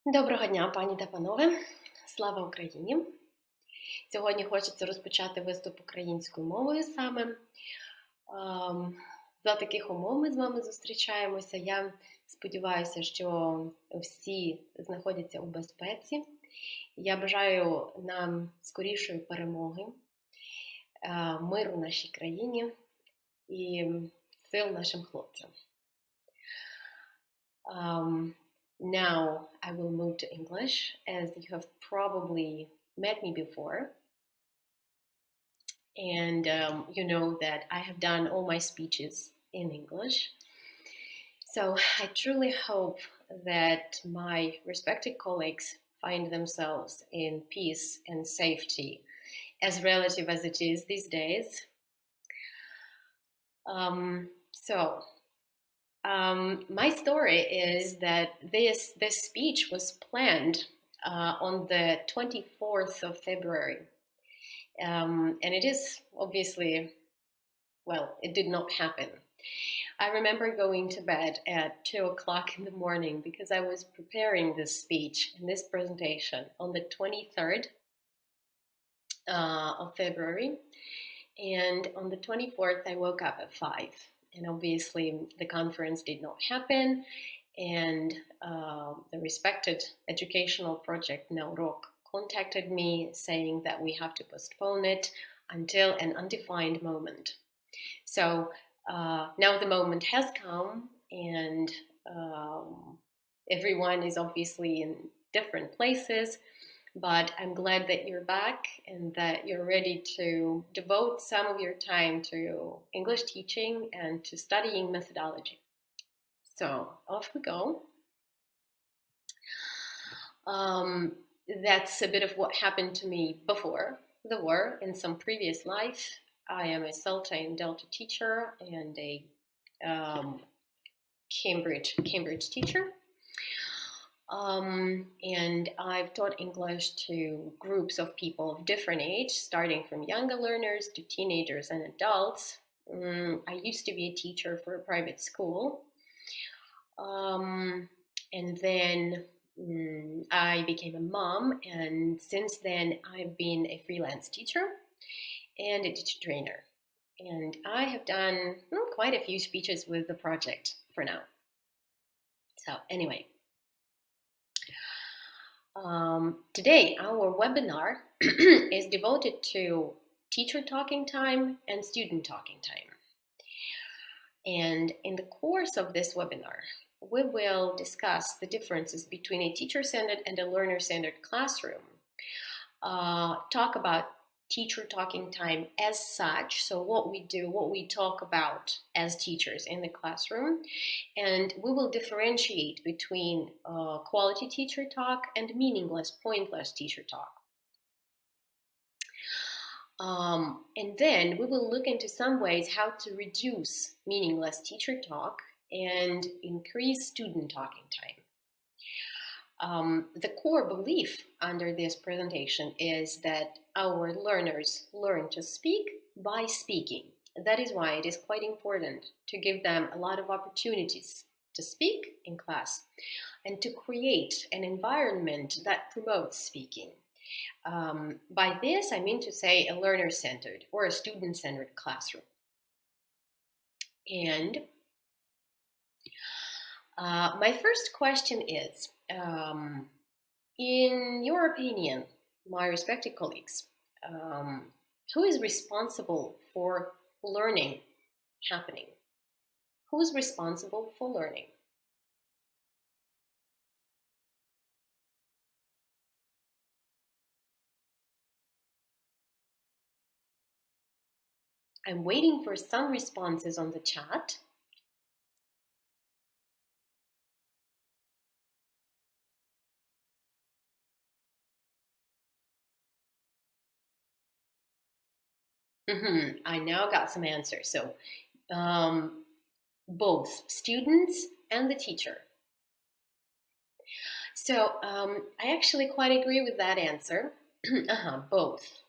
Доброго дня, пані та панове! Слава Україні! Сьогодні хочеться розпочати виступ українською мовою саме. За таких умов ми з вами зустрічаємося. Я сподіваюся, що всі знаходяться у безпеці. Я бажаю нам скорішої перемоги, миру нашій країні і сил нашим хлопцям. Now I will move to English, as you have probably met me before. And you know that I have done all my speeches in English. So I truly hope that my respected colleagues find themselves in peace and safety, as relative as it is these days. My story is that this speech was planned on the 24th of February. And it is obviously, well, it did not happen. I remember going to bed at 2 o'clock in the morning because I was preparing this speech and this presentation on the 23rd of February. And on the 24th, I woke up at 5. And obviously, the conference did not happen, and the respected educational project Na Urok contacted me saying that we have to postpone it until an undefined moment. So now the moment has come, and everyone is obviously in different places. But I'm glad that you're back and that you're ready to devote some of your time to English teaching and to studying methodology. So off we go. That's a bit of what happened to me before the war in some previous life. I am a Celta and Delta teacher and a Cambridge teacher. And I've taught English to groups of people of different age, starting from younger learners to teenagers and adults. I used to be a teacher for a private school. And then I became a mom, and since then I've been a freelance teacher and a teacher trainer. And I have done quite a few speeches with the project for now. So anyway. Today, our webinar is devoted to teacher talking time and student talking time. And in the course of this webinar, we will discuss the differences between a teacher-centered and a learner-centered classroom, talk about teacher talking time as such, so what we do, what we talk about as teachers in the classroom, and we will differentiate between quality teacher talk and meaningless, pointless teacher talk. And then we will look into some ways how to reduce meaningless teacher talk and increase student talking time. The core belief under this presentation is that our learners learn to speak by speaking. That is why it is quite important to give them a lot of opportunities to speak in class and to create an environment that promotes speaking. By this, I mean to say a learner-centered or a student-centered classroom. And my first question is, in your opinion, my respected colleagues, who is responsible for learning happening? Who is responsible for learning? I'm waiting for some responses on the chat. I now got some answers. So both students and the teacher. So I actually quite agree with that answer. Both.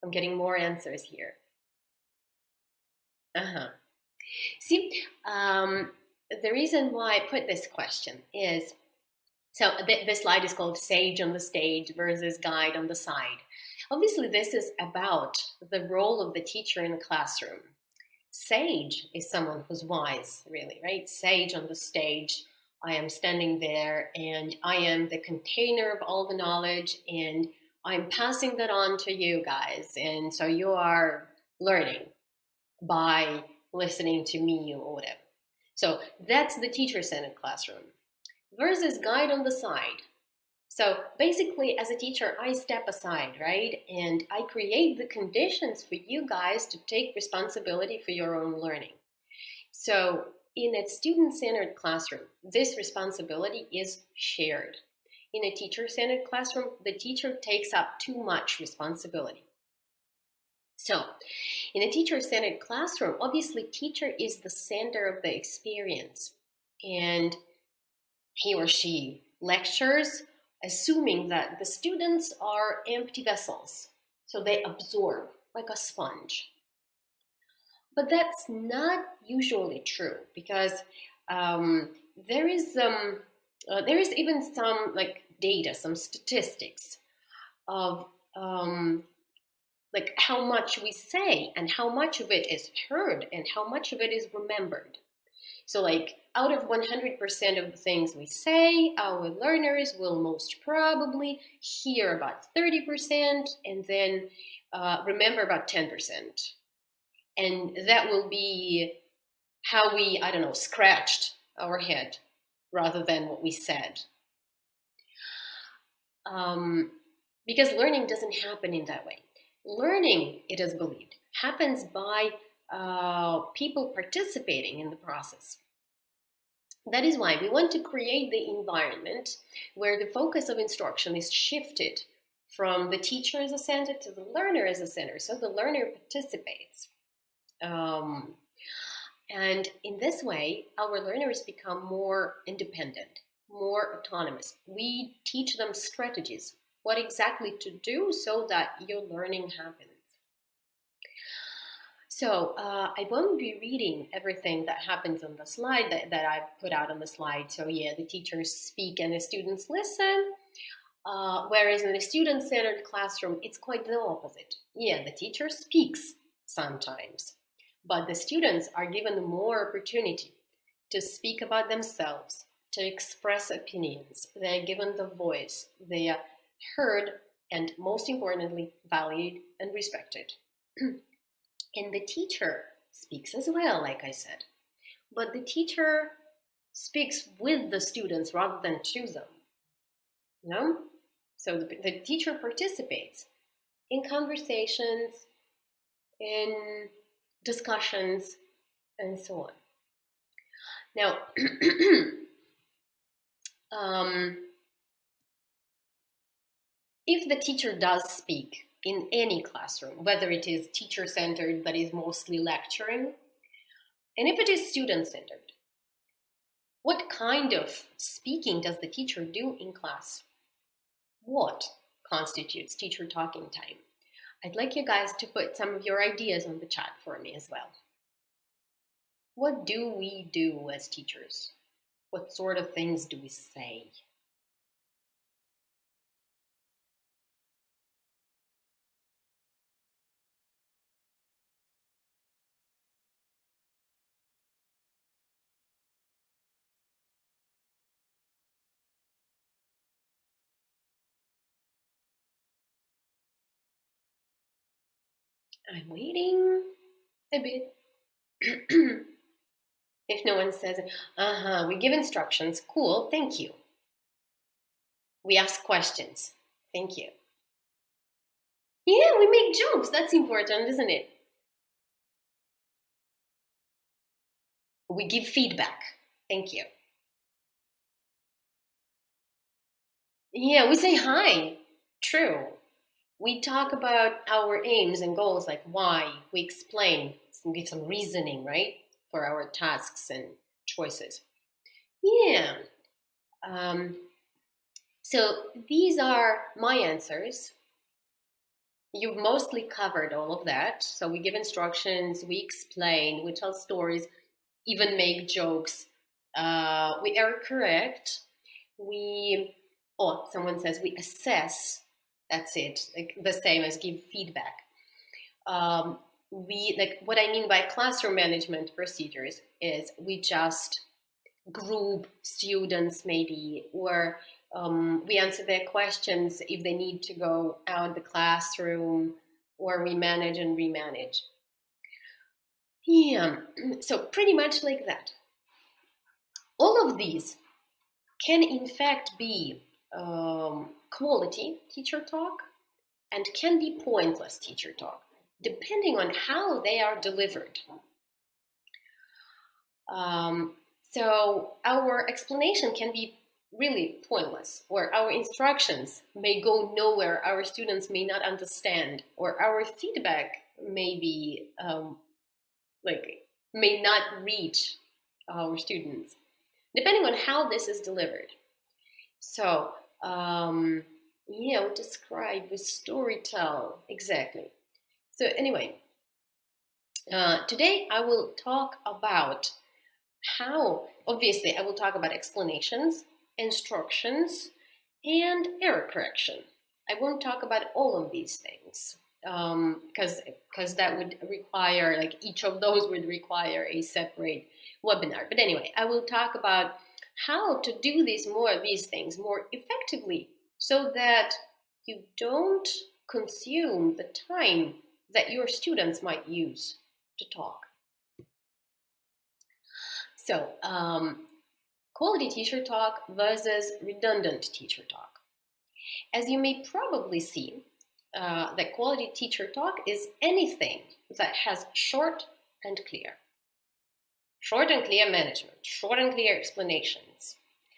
I'm getting more answers here. See, the reason why I put this question is So this slide is called Sage on the Stage versus Guide on the Side. Obviously, this is about the role of the teacher in the classroom. Sage is someone who's wise, really, right? Sage on the stage. I am standing there and I am the container of all the knowledge and I'm passing that on to you guys. And so you are learning by listening to me or whatever. So that's the teacher-centered classroom. Versus guide on the side. So basically, as a teacher, I step aside, right? And I create the conditions for you guys to take responsibility for your own learning. So in a student-centered classroom, this responsibility is shared. In a teacher-centered classroom, the teacher takes up too much responsibility. So in a teacher-centered classroom, obviously teacher is the center of the experience. And he or she lectures, assuming that the students are empty vessels. So they absorb like a sponge. But that's not usually true because there is even some like data, some statistics of like how much we say and how much of it is heard and how much of it is remembered. So like out of 100% of the things we say, our learners will most probably hear about 30% and then remember about 10%. And that will be how we, scratched our head rather than what we said. Because learning doesn't happen in that way. Learning, it is believed, happens by people participating in the process. That is why we want to create the environment where the focus of instruction is shifted from the teacher as a center to the learner as a center, so the learner participates. And in this way, our learners become more independent, more autonomous. We teach them strategies, what exactly to do so that your learning happens. So I won't be reading everything that happens on the slide that I've put out on the slide. So yeah, the teachers speak and the students listen. Whereas in the student-centered classroom, it's quite the opposite. Yeah, the teacher speaks sometimes, but the students are given more opportunity to speak about themselves, to express opinions. They're given the voice. They are heard and, most importantly, valued and respected. And the teacher speaks as well, like I said. But the teacher speaks with the students rather than to them. You know? So the teacher participates in conversations, in discussions, and so on. Now, if the teacher does speak in any classroom, whether it is teacher-centered that is mostly lecturing, and if it is student-centered, what kind of speaking does the teacher do in class? What constitutes teacher talking time? I'd like you guys to put some of your ideas on the chat for me as well. What do we do as teachers? What sort of things do we say? I'm waiting a bit. If no one says, we give instructions, cool, thank you. We ask questions, thank you. Yeah, we make jokes, that's important, isn't it? We give feedback, thank you. Yeah, we say hi, true. We talk about our aims and goals, like why, we explain, give some reasoning, right, for our tasks and choices. Yeah. So these are my answers. You've mostly covered all of that. So we give instructions, we explain, we tell stories, even make jokes. We are correct. someone says we assess, that's it, like the same as give feedback. What I mean by classroom management procedures is we just group students maybe, or we answer their questions if they need to go out the classroom, or we manage and remanage. Yeah, so pretty much like that. All of these can in fact be quality teacher talk and can be pointless teacher talk, depending on how they are delivered. So our explanation can be really pointless, or our instructions may go nowhere, our students may not understand, or our feedback may be may not reach our students, depending on how this is delivered. So, describe with storytell, exactly. So anyway, today I will talk about how, obviously I will talk about explanations, instructions, and error correction. I won't talk about all of these things, because that would require, like each of those would require a separate webinar. But anyway, I will talk about how to do these things more effectively, so that you don't consume the time that your students might use to talk. So, quality teacher talk versus redundant teacher talk. As you may probably see, that quality teacher talk is anything that has short and clear management, short and clear explanations,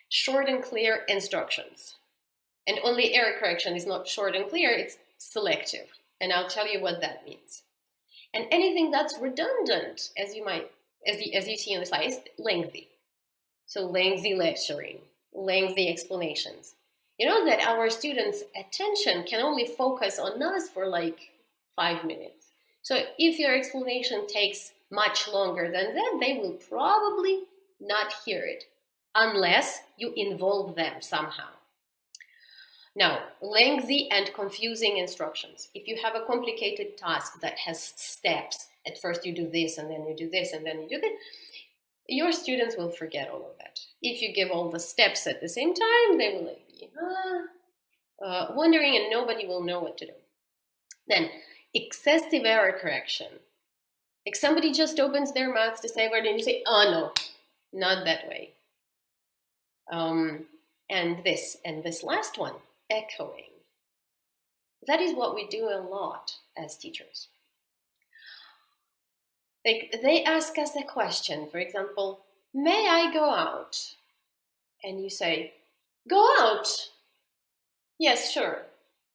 short and clear instructions. And only error correction is not short and clear, it's selective. And I'll tell you what that means. And anything that's redundant, as you see in the slide, is lengthy. So lengthy lecturing, lengthy explanations. You know that our students' attention can only focus on us for like 5 minutes. So if your explanation takes much longer than that, they will probably not hear it, unless you involve them somehow. Now, lengthy and confusing instructions. If you have a complicated task that has steps, at first you do this, and then you do this, and then you do this, your students will forget all of that. If you give all the steps at the same time, they will be wondering, and nobody will know what to do. Then, excessive error correction. Like somebody just opens their mouth to say a word, and you say, oh no, not that way. And this last one, echoing. That is what we do a lot as teachers. Like they ask us a question, for example, may I go out? And you say, go out. Yes, sure.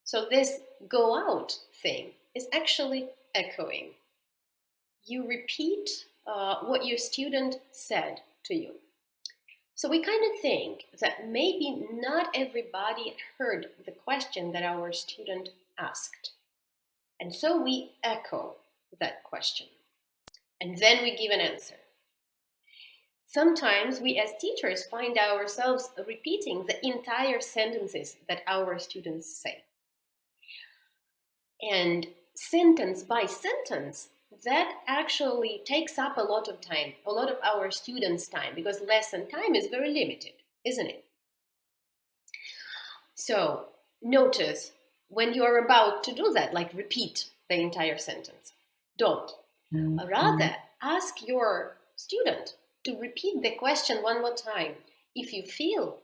So this go out thing is actually echoing. You repeat what your student said to you. So we kind of think that maybe not everybody heard the question that our student asked. And so we echo that question. And then we give an answer. Sometimes we as teachers find ourselves repeating the entire sentences that our students say. And sentence by sentence, that actually takes up a lot of time, a lot of our students' time, because lesson time is very limited, isn't it? So notice when you're about to do that, like repeat the entire sentence. Don't. Rather, ask your student to repeat the question one more time if you feel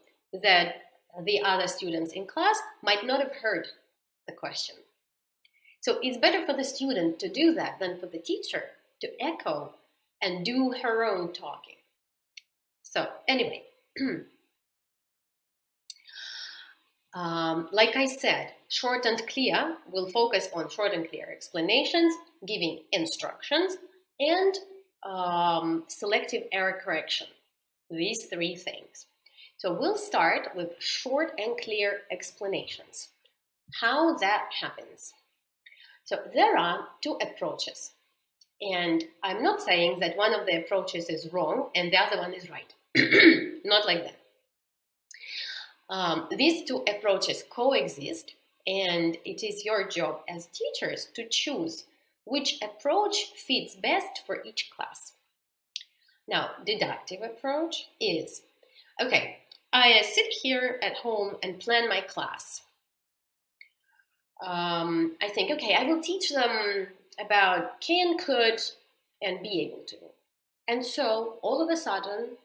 that the other students in class might not have heard the question. So it's better for the student to do that than for the teacher to echo and do her own talking. So anyway, like I said, short and clear will focus on short and clear explanations, giving instructions, and selective error correction. These three things. So we'll start with short and clear explanations. How that happens. So there are two approaches. And I'm not saying that one of the approaches is wrong and the other one is right. Not like that. These two approaches coexist, and it is your job as teachers to choose which approach fits best for each class. Now, deductive approach is, okay, I sit here at home and plan my class. I think, okay, I will teach them about can, could, and be able to. And so, all of a sudden,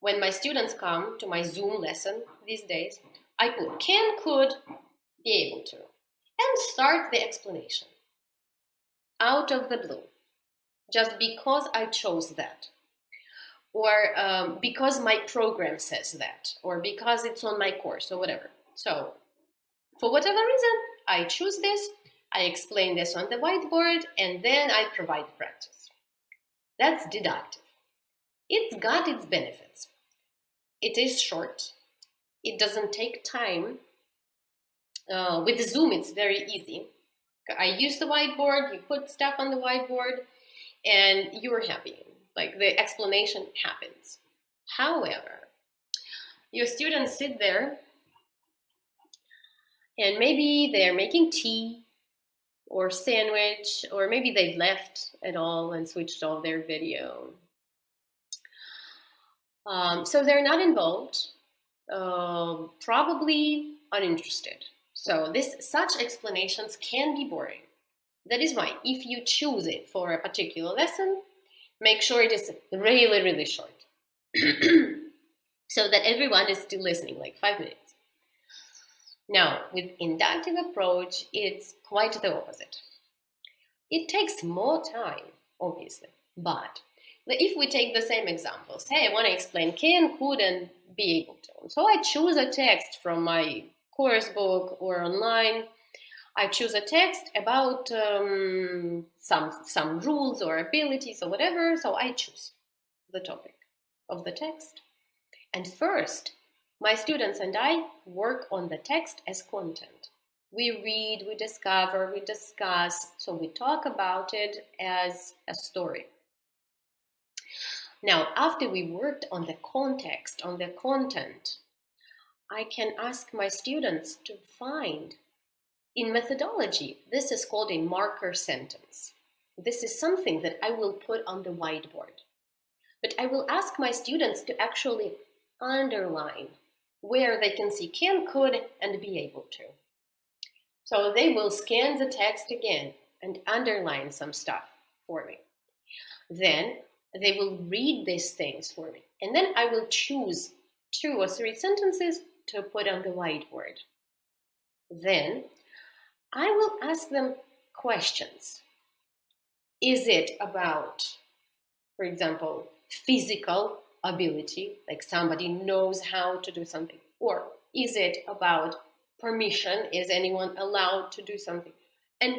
when my students come to my Zoom lesson these days, I put can, could, be able to, and start the explanation out of the blue, just because I chose that, or because my program says that, or because it's on my course, or whatever. So, for whatever reason, I choose this, I explain this on the whiteboard, and then I provide practice. That's deductive. It's got its benefits. It is short. It doesn't take time. With Zoom, it's very easy. I use the whiteboard, you put stuff on the whiteboard, and you're happy. Like, the explanation happens. However, your students sit there, and maybe they're making tea or sandwich, or maybe they've left at all and switched off their video. So they're not involved, probably uninterested. So such explanations can be boring. That is why, if you choose it for a particular lesson, make sure it is really, really short. So that everyone is still listening, like 5 minutes. Now, with inductive approach, it's quite the opposite. It takes more time, obviously, but if we take the same example, say I want to explain can, could, and be able to. So I choose a text from my course book or online. I choose a text about some rules or abilities or whatever. So I choose the topic of the text. And first, my students and I work on the text as content. We read, we discover, we discuss. So we talk about it as a story. Now, after we worked on the context, on the content, I can ask my students to find, in methodology, this is called a marker sentence. This is something that I will put on the whiteboard. But I will ask my students to actually underline where they can see can, could, and be able to. So they will scan the text again and underline some stuff for me. Then they will read these things for me. And then I will choose 2 or 3 sentences to put on the whiteboard. Then I will ask them questions. Is it about, for example, physical ability, like somebody knows how to do something? Or is it about permission? Is anyone allowed to do something? And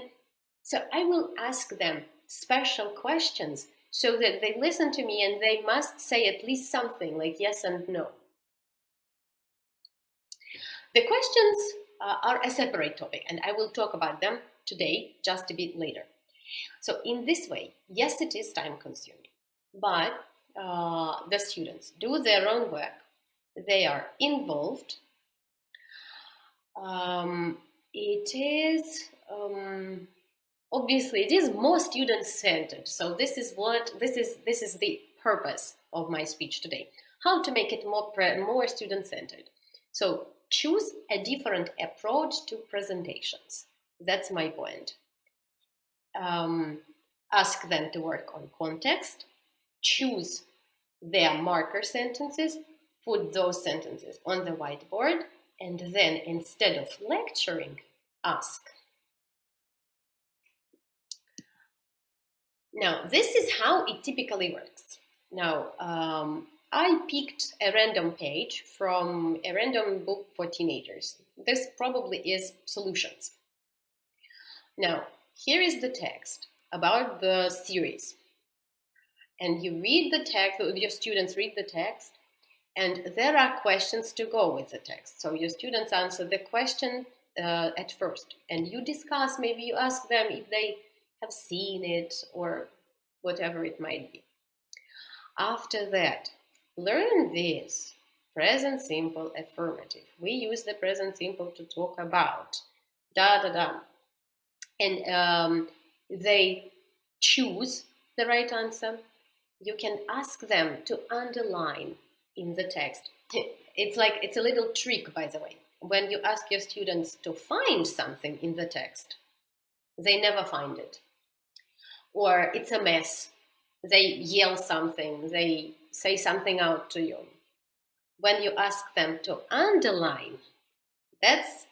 so I will ask them special questions so that they listen to me and they must say at least something like yes and no. The questions are a separate topic, and I will talk about them today, just a bit later. So in this way, yes, it is time-consuming, but the students do their own work. They are involved. It is obviously it is more student-centered. So this is the purpose of my speech today. How to make it more student-centered. So choose a different approach to presentations. That's my point. Ask them to work on context, choose their marker sentences, put those sentences on the whiteboard, and then instead of lecturing, ask. Now, this is how it typically works. Now, I picked a random page from a random book for teenagers. This probably is Solutions. Now, here is the text about the series. And you read the text, your students read the text, and there are questions to go with the text. So your students answer the question at first, and you discuss, maybe you ask them if they have seen it or whatever it might be. After that, learn this present simple affirmative. We use the present simple to talk about da da da. And they choose the right answer. You can ask them to underline in the text. It's a little trick, by the way. When you ask your students to find something in the text, they never find it. Or it's a mess. They yell something, they say something out to you. When you ask them to underline, that's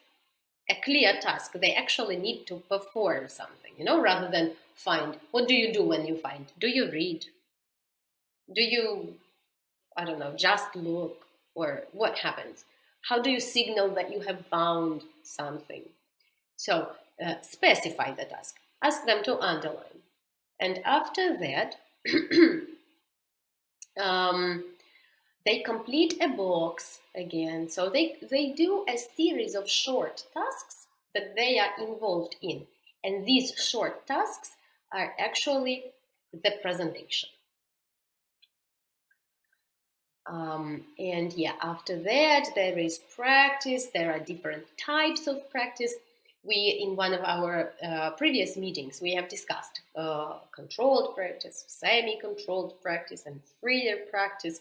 a clear task. They actually need to perform something, rather than find. What do you do when you find? Do you read? Do you, just look? Or what happens? How do you signal that you have found something? So specify the task. Ask them to underline. And after that, they complete a box again. So they do a series of short tasks that they are involved in. And these short tasks are actually the presentation. After that, there is practice. There are different types of practice. In one of our previous meetings, we have discussed controlled practice, semi-controlled practice, and freer practice.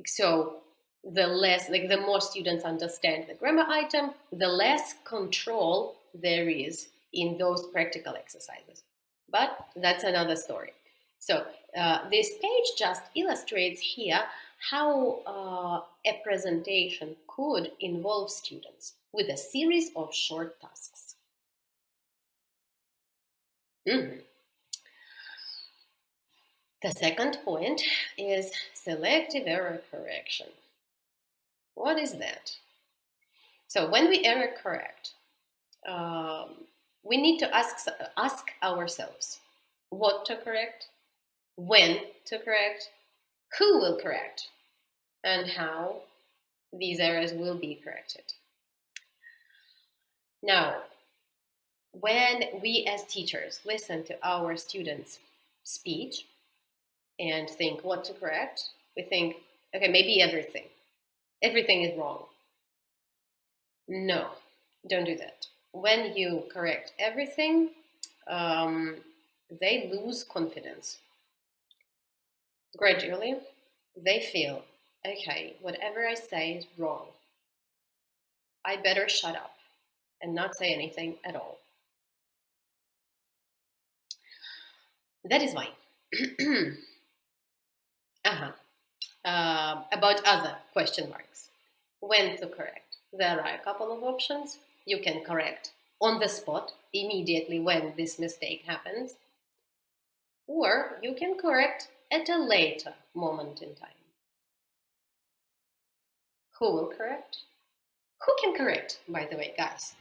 So the more students understand the grammar item, the less control there is in those practical exercises. But that's another story. So this page just illustrates here how a presentation could involve students with a series of short tasks. The second point is selective error correction. What is that? So when we error correct, we need to ask ourselves what to correct, when to correct, who will correct, and how these errors will be corrected. Now, when we as teachers listen to our students' speech and think what to correct, we think, okay, maybe everything. Everything is wrong. No, don't do that. When you correct everything, they lose confidence. Gradually, they feel, okay, whatever I say is wrong. I better shut up and not say anything at all. That is why. About other question marks. When to correct? There are a couple of options. You can correct on the spot, immediately when this mistake happens. Or you can correct at a later moment in time. Who will correct? Who can correct, by the way, guys?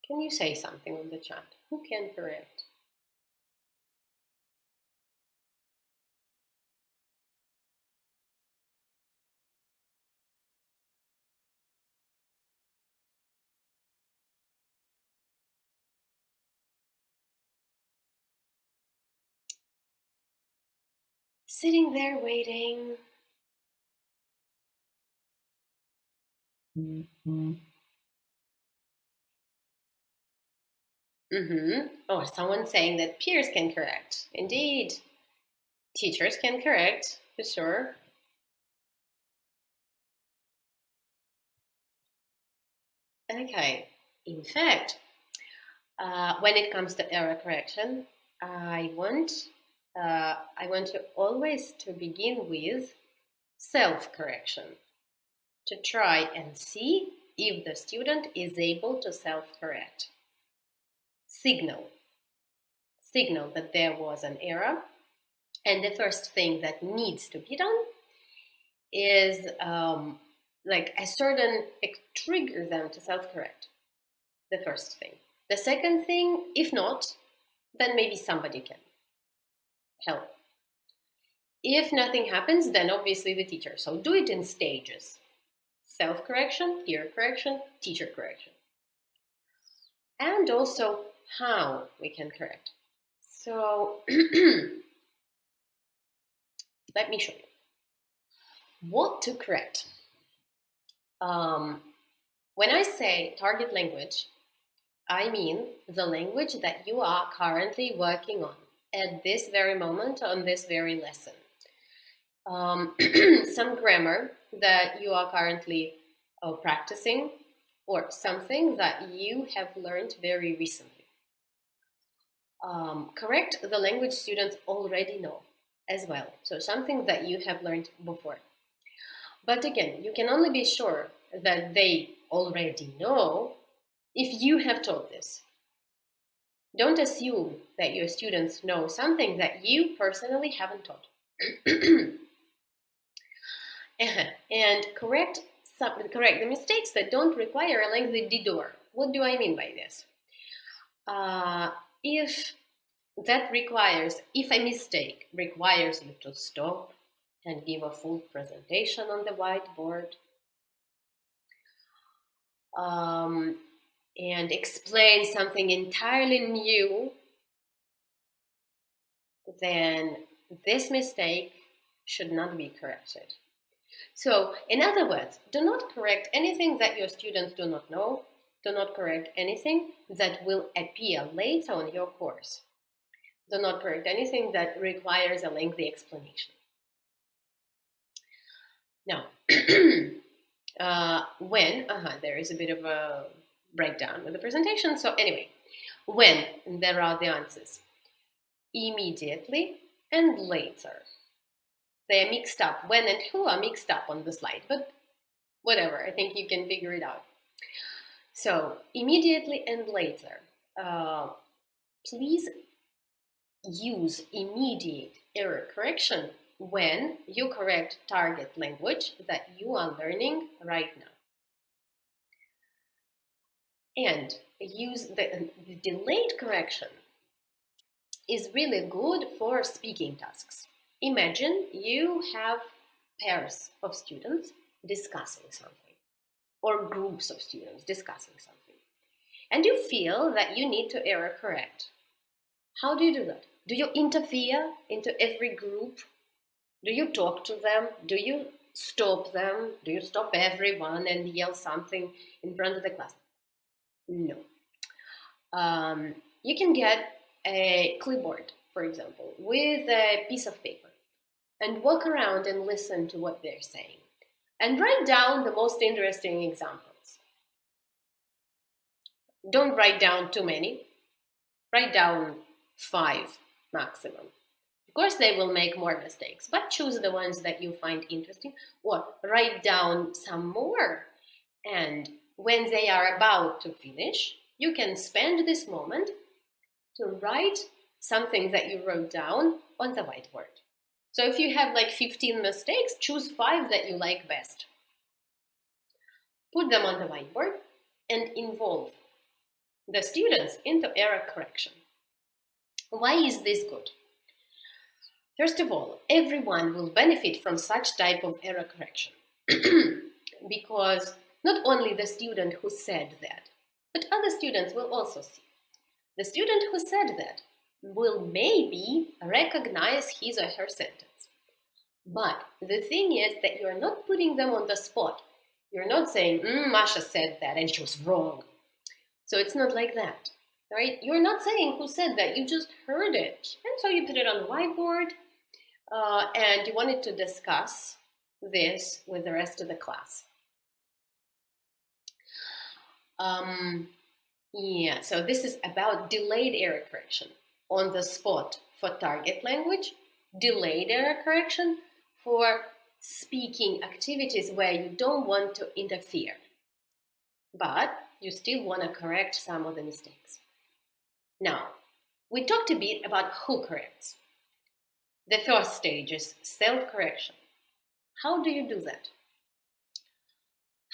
Can you say something on the chat? Who can correct? Sitting there waiting. Oh, someone saying that peers can correct. Indeed. Teachers can correct, for sure. Okay. In fact, when it comes to error correction, I want to always to begin with self-correction, to try and see if the student is able to self-correct. Signal that there was an error, and the first thing that needs to be done is trigger them to self-correct. The first thing. The second thing, if not, then maybe somebody can help. If nothing happens, then obviously the teacher. So do it in stages. Self-correction, peer correction, teacher correction. And also how we can correct. So let me show you. What to correct? When I say target language, I mean the language that you are currently working on at this very moment on this very lesson. Some grammar that you are currently practicing, or something that you have learned very recently. Correct the language students already know as well, so something that you have learned before. But again, you can only be sure that they already know if you have taught this. Don't assume that your students know something that you personally haven't taught. And correct the mistakes that don't require a lengthy detour. What do I mean by this? If a mistake requires you to stop and give a full presentation on the whiteboard, and explain something entirely new, then this mistake should not be corrected. So, in other words, do not correct anything that your students do not know. Do not correct anything that will appear later on your course. Do not correct anything that requires a lengthy explanation. Now, there is a bit of a breakdown with the presentation. So anyway, when, there are the answers. Immediately and later. They are mixed up. When and who are mixed up on the slide, but whatever, I think you can figure it out. So, immediately and later. Please use immediate error correction when you correct target language that you are learning right now. And use the delayed correction is really good for speaking tasks. Imagine you have pairs of students discussing something, or groups of students discussing something, and you feel that you need to error correct. How do you do that? Do you interfere into every group? Do you talk to them? Do you stop them? Do you stop everyone and yell something in front of the class? No. You can get a clipboard, for example, with a piece of paper and walk around and listen to what they're saying and write down the most interesting examples. Don't write down too many. Write down 5 maximum. Of course, they will make more mistakes, but choose the ones that you find interesting, or write down some more. And when they are about to finish, you can spend this moment to write something that you wrote down on the whiteboard. So if you have like 15 mistakes, choose 5 that you like best. Put them on the whiteboard and involve the students into error correction. Why is this good? First of all, everyone will benefit from such type of error correction because not only the student who said that, but other students will also see. The student who said that will maybe recognize his or her sentence. But the thing is that you're not putting them on the spot. You're not saying, Masha said that and she was wrong. So it's not like that, right? You're not saying who said that, you just heard it. And so you put it on the whiteboard and you wanted to discuss this with the rest of the class. So this is about delayed error correction. On the spot for target language, delayed error correction for speaking activities where you don't want to interfere, but you still want to correct some of the mistakes. Now, we talked a bit about who corrects. The first stage is self-correction. How do you do that?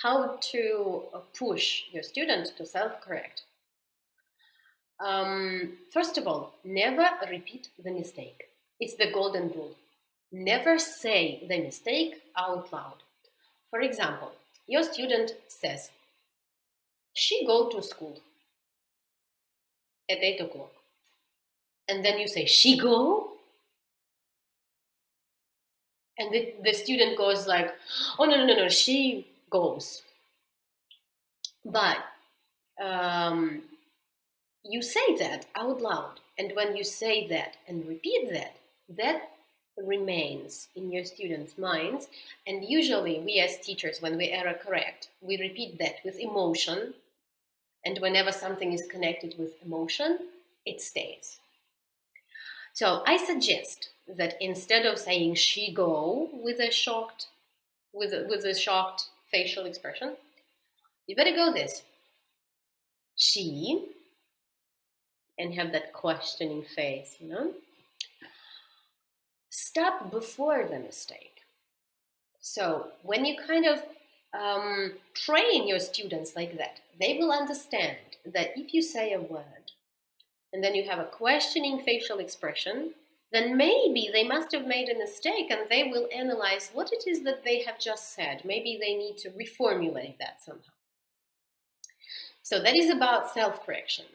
How to push your students to self-correct? First of all, never repeat the mistake. It's the golden rule. Never say the mistake out loud. For example, your student says, she go to school at 8 o'clock. And then you say, she go? And the student goes like, oh, no, she goes. But you say that out loud. And when you say that and repeat that, that remains in your students' minds. And usually we as teachers, when we error correct, we repeat that with emotion. And whenever something is connected with emotion, it stays. So I suggest that instead of saying she go with a shocked facial expression, you better go this. She, and have that questioning face, you know? Stop before the mistake. So when you kind of train your students like that, they will understand that if you say a word and then you have a questioning facial expression, then maybe they must have made a mistake and they will analyze what it is that they have just said. Maybe they need to reformulate that somehow. So that is about self-correction.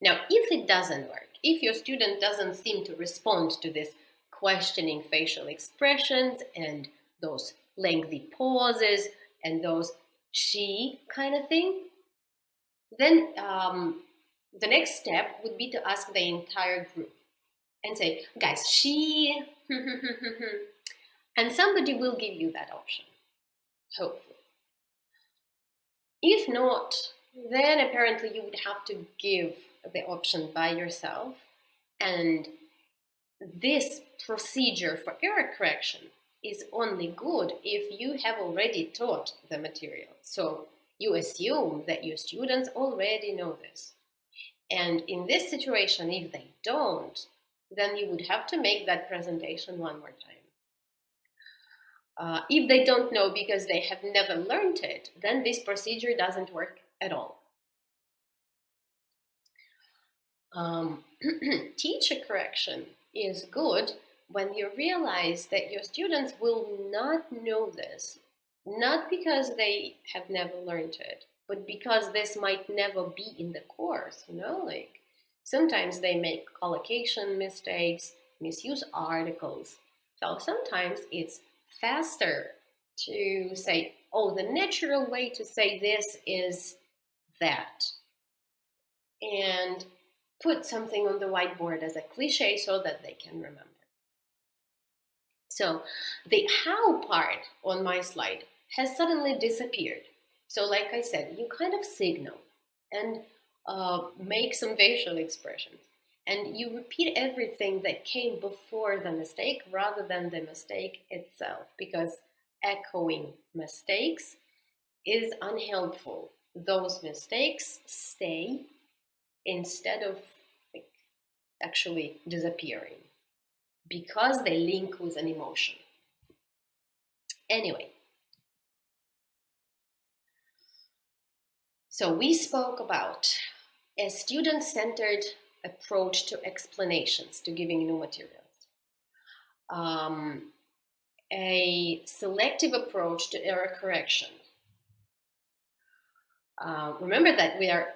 Now, if it doesn't work, if your student doesn't seem to respond to this questioning facial expressions and those lengthy pauses and those she kind of thing, then the next step would be to ask the entire group and say, guys, she, and somebody will give you that option, hopefully. If not, then apparently you would have to give the option by yourself. And this procedure for error correction is only good if you have already taught the material. So you assume that your students already know this. And in this situation, if they don't, then you would have to make that presentation one more time. If they don't know because they have never learned it, then this procedure doesn't work at all. Teacher correction is good when you realize that your students will not know this, not because they have never learned it, but because this might never be in the course, you know, like sometimes they make collocation mistakes, misuse articles. So sometimes it's faster to say, oh, the natural way to say this is that. And put something on the whiteboard as a cliche so that they can remember. So the how part on my slide has suddenly disappeared. So like I said, you kind of signal and make some facial expressions. And you repeat everything that came before the mistake rather than the mistake itself, because echoing mistakes is unhelpful. Those mistakes stay instead of actually disappearing because they link with an emotion. Anyway, so we spoke about a student-centered approach to explanations, to giving new materials, a selective approach to error correction. Remember that we are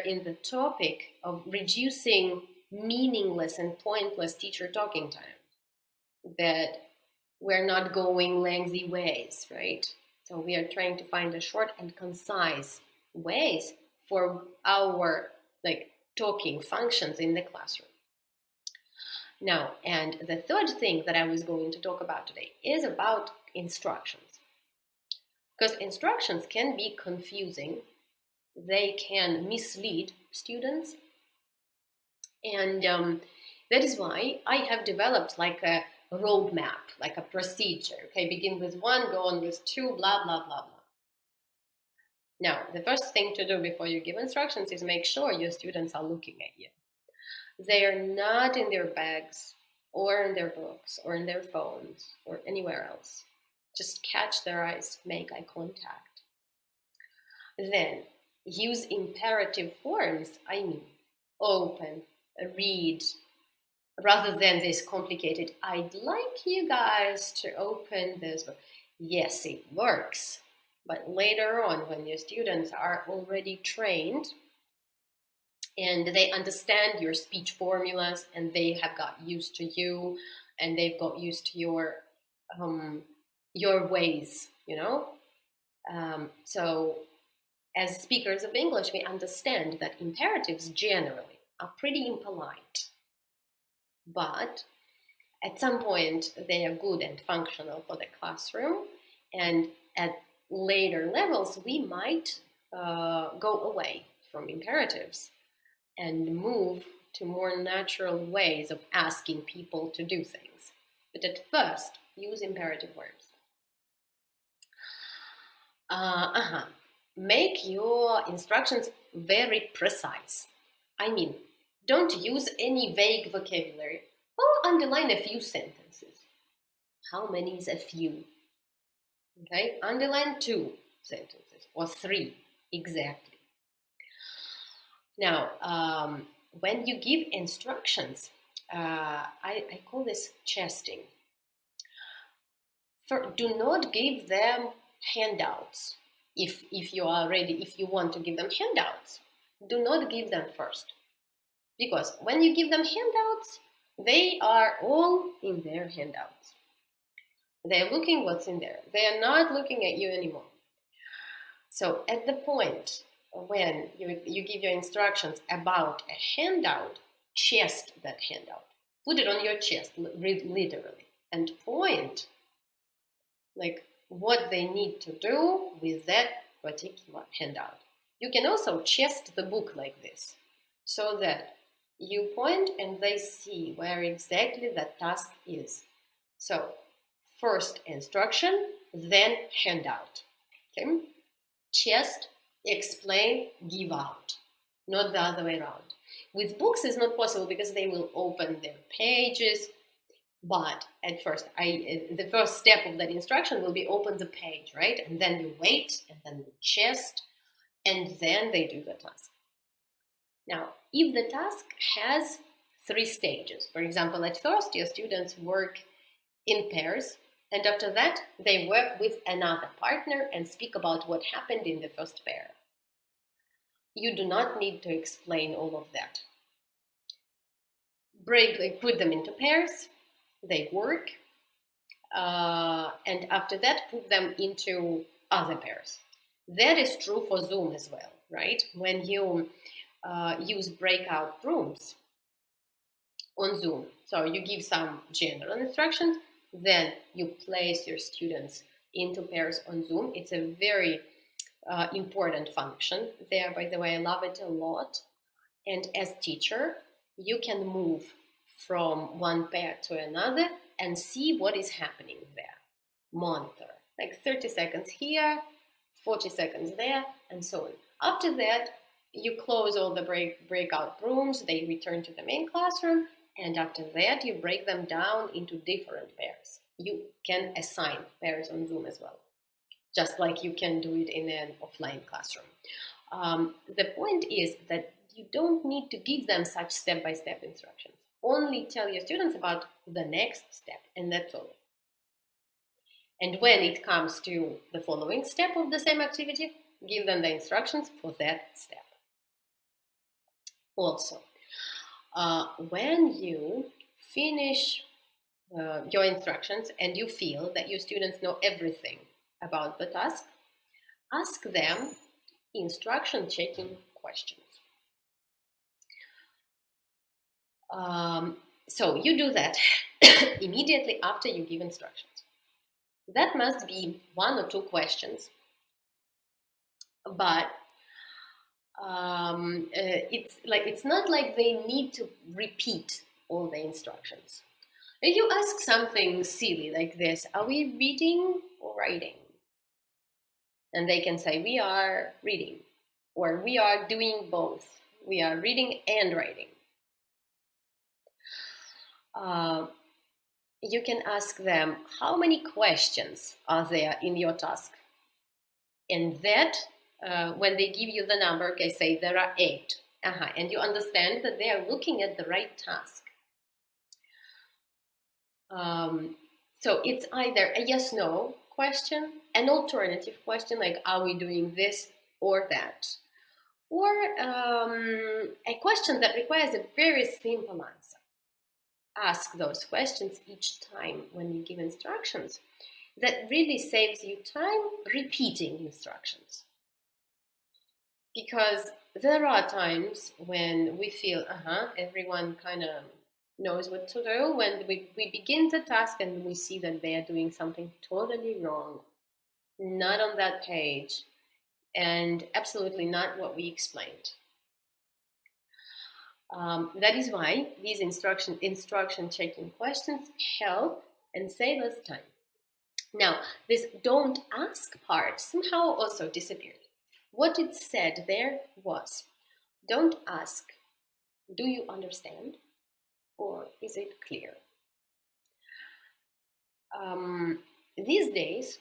in the topic of reducing meaningless and pointless teacher talking time, that we're not going lengthy ways, right? So we are trying to find a short and concise ways for our talking functions in the classroom. Now, and the third thing that I was going to talk about today is about instructions. Because instructions can be confusing, they can mislead students, and that is why I have developed like a roadmap, like a procedure. Okay, begin with 1, go on with 2, blah, blah, blah, blah. Now, the first thing to do before you give instructions is make sure your students are looking at you. They are not in their bags or in their books or in their phones or anywhere else. Just catch their eyes, make eye contact. Then use imperative forms, I mean, open, read, rather than this complicated, I'd like you guys to open this book. Yes, it works. But later on, when your students are already trained and they understand your speech formulas and they have got used to you and they've got used to your your ways, you know. So as speakers of English, we understand that imperatives generally are pretty impolite, but at some point they are good and functional for the classroom, and at later levels we might go away from imperatives and move to more natural ways of asking people to do things. But at first, use imperative verbs. Make your instructions very precise. I mean, don't use any vague vocabulary, or underline a few sentences. How many is a few? Okay, underline 2 sentences or 3 exactly. Now, when you give instructions, I call this chesting. Do not give them handouts. If you want to give them handouts, do not give them first. Because when you give them handouts, they are all in their handouts. They're looking what's in there. They are not looking at you anymore. So at the point when you give your instructions about a handout, chest that handout. Put it on your chest, literally, and point like what they need to do with that particular handout. You can also chest the book like this, so that you point and they see where exactly that task is. So first instruction, then handout. Okay? Chest, explain, give out, not the other way around. With books it's not possible because they will open their pages, but at first, the first step of that instruction will be open the page, right? And then you wait, and then you chest, and then they do the task. Now, if the task has 3 stages, for example, at first your students work in pairs, and after that they work with another partner and speak about what happened in the first pair. You do not need to explain all of that. Put them into pairs, they work, and after that put them into other pairs. That is true for Zoom as well, right? When you use breakout rooms on Zoom, so you give some general instructions, then you place your students into pairs on Zoom. It's a very important function there, by the way. I love it a lot. And as teacher, you can move from one pair to another and see what is happening there. Monitor, like 30 seconds here, 40 seconds there, and so on. After that, you close all the breakout rooms, they return to the main classroom, and after that, you break them down into different pairs. You can assign pairs on Zoom as well, just like you can do it in an offline classroom. The point is that you don't need to give them such step-by-step instructions. Only tell your students about the next step, and that's all. And when it comes to the following step of the same activity, give them the instructions for that step. Also, when you finish your instructions and you feel that your students know everything about the task, ask them instruction-checking questions. So you do that immediately after you give instructions. That must be 1 or 2 questions, but it's not like they need to repeat all the instructions. If you ask something silly like this, are we reading or writing? And they can say, we are reading, or we are doing both. We are reading and writing. You can ask them, how many questions are there in your task? And that, when they give you the number, okay, say there are 8. And you understand that they are looking at the right task. So it's either a yes-no question, an alternative question like, are we doing this or that? Or a question that requires a very simple answer. ask those questions each time when you give instructions, that really saves you time repeating instructions. Because there are times when we feel, everyone kind of knows what to do, when we begin the task and we see that they are doing something totally wrong, not on that page, and absolutely not what we explained. That is why these instruction checking questions help and save us time. Now, this don't ask part somehow also disappeared. What it said there was, don't ask, do you understand? Or is it clear? These days,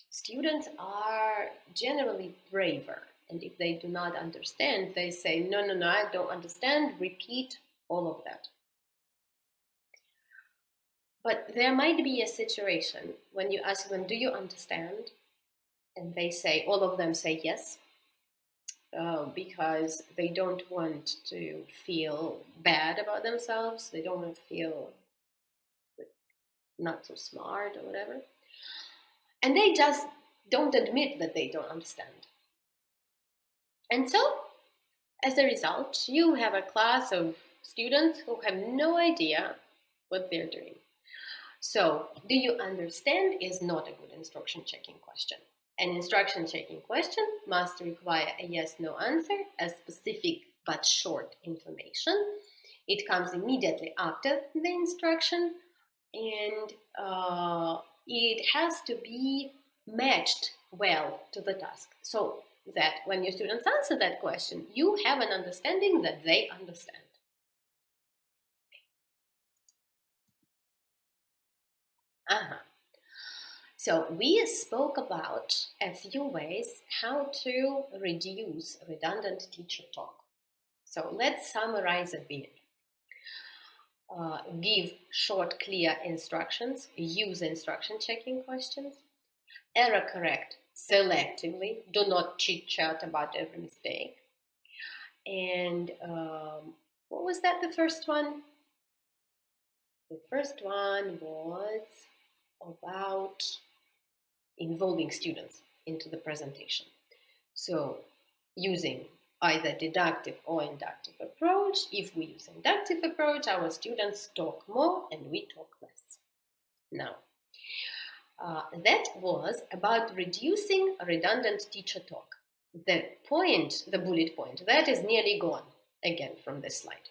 students are generally braver. And if they do not understand, they say, no, I don't understand, repeat all of that. But there might be a situation when you ask them, do you understand? And they say, all of them say yes, because they don't want to feel bad about themselves. They don't want to feel not so smart or whatever. And they just don't admit that they don't understand. And so, as a result, you have a class of students who have no idea what they're doing. So, do you understand is not a good instruction checking question. An instruction checking question must require a yes/no answer, a specific but short information. It comes immediately after the instruction, and it has to be matched well to the task. So that when your students answer that question, you have an understanding that they understand. So we spoke about a few ways how to reduce redundant teacher talk. So let's summarize a bit. Give short, clear instructions, use instruction checking questions, error correct selectively, do not chit-chat about every mistake. And what was that, the first one? The first one was about involving students into the presentation. So using either deductive or inductive approach. If we use inductive approach, our students talk more and we talk less. Now, that was about reducing redundant teacher talk. The point, the bullet point, that is nearly gone again from this slide.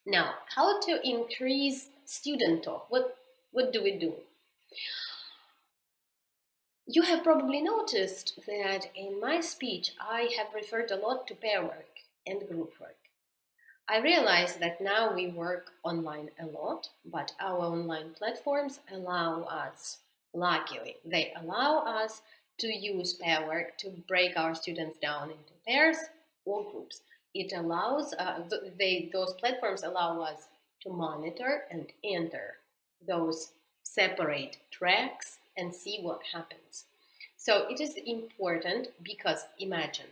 Now, how to increase student talk? What do we do? You have probably noticed that in my speech, I have referred a lot to pair work and group work. I realize that now we work online a lot, but our online platforms allow us, luckily, they allow us to use pair work to break our students down into pairs or groups. It allows, those platforms allow us to monitor and enter those separate tracks and see what happens. So it is important because imagine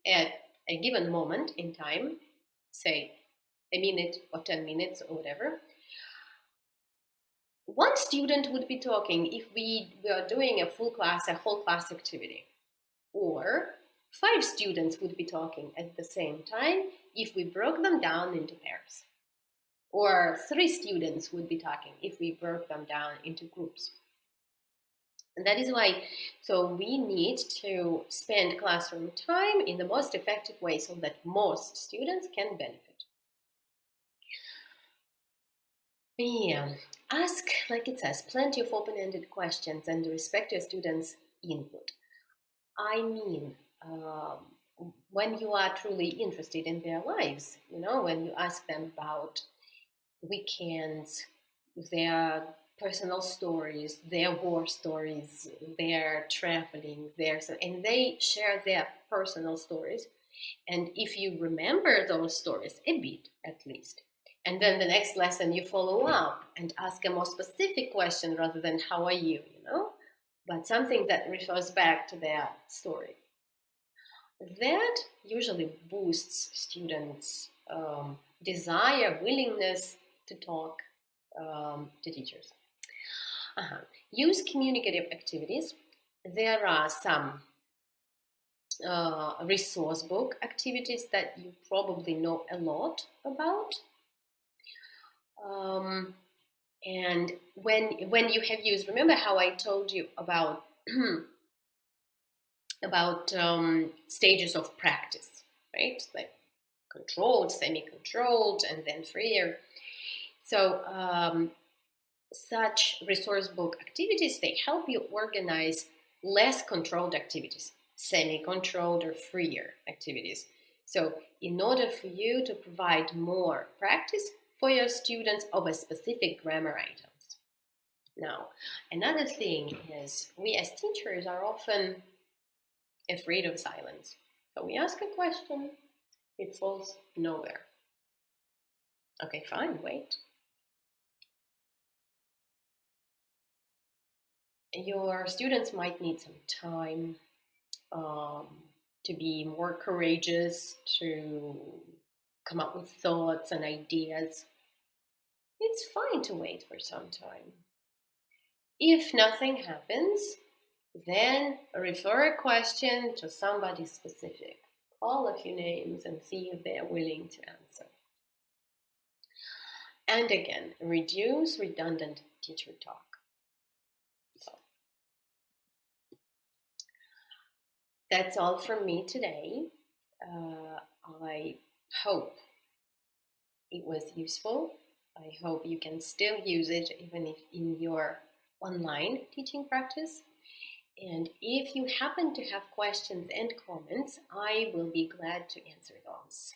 at a given moment in time, say a minute or 10 minutes or whatever, one student would be talking if we were doing a full class, a whole class activity. Or 5 students would be talking at the same time if we broke them down into pairs. Or 3 students would be talking if we broke them down into groups. And that is why, so we need to spend classroom time in the most effective way so that most students can benefit. Yeah, ask, like it says, plenty of open-ended questions and respect your students' input. I mean, when you are truly interested in their lives, you know, when you ask them about weekends, their personal stories, their war stories, their traveling, and they share their personal stories. And if you remember those stories a bit, at least, and then the next lesson you follow up and ask a more specific question rather than how are you, you know, but something that refers back to their story. That usually boosts students' desire, willingness to talk to teachers. Use communicative activities. There are some resource book activities that you probably know a lot about. And when you have used, remember how I told you about stages of practice, right? Like controlled, semi-controlled, and then freer. So such resource book activities, they help you organize less controlled activities, semi-controlled or freer activities. So in order for you to provide more practice for your students of a specific grammar items. Now, another thing is we as teachers are often afraid of silence. So we ask a question, it falls nowhere. Okay, fine, wait. Your students might need some time to be more courageous, to come up with thoughts and ideas. It's fine to wait for some time. If nothing happens, then refer a question to somebody specific. Call a few names and see if they're willing to answer. And again, reduce redundant teacher talk. So, that's all from me today. I hope it was useful. I hope you can still use it even if in your online teaching practice. And if you happen to have questions and comments, I will be glad to answer those.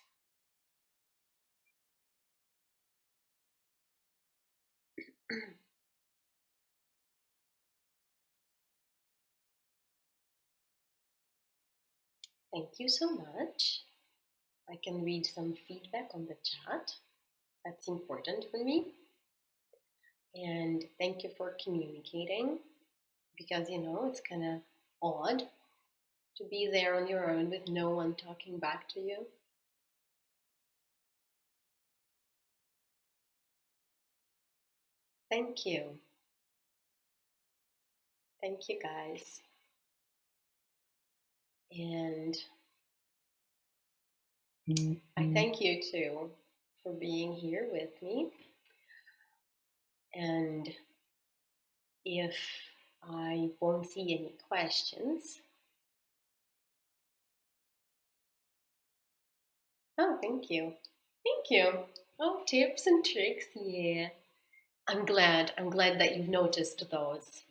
Thank you so much. I can read some feedback on the chat. That's important for me. And thank you for communicating, because, you know, it's kind of odd to be there on your own with no one talking back to you. Thank you. Thank you, guys. And I thank you too for being here with me. And if I won't see any questions. Oh, thank you. Thank you. Oh, tips and tricks, yeah. I'm glad that you've noticed those.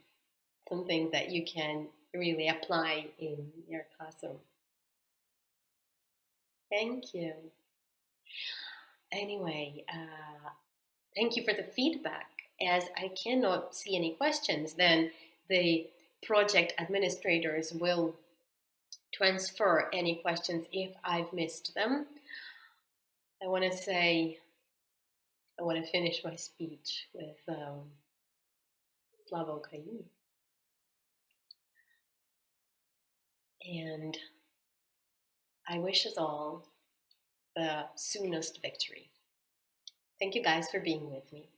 Something that you can really apply in your classroom. Thank you. Anyway, thank you for the feedback. As I cannot see any questions, then the project administrators will transfer any questions if I've missed them. I want to finish my speech with Slava Ukraini. And I wish us all the soonest victory. Thank you guys for being with me.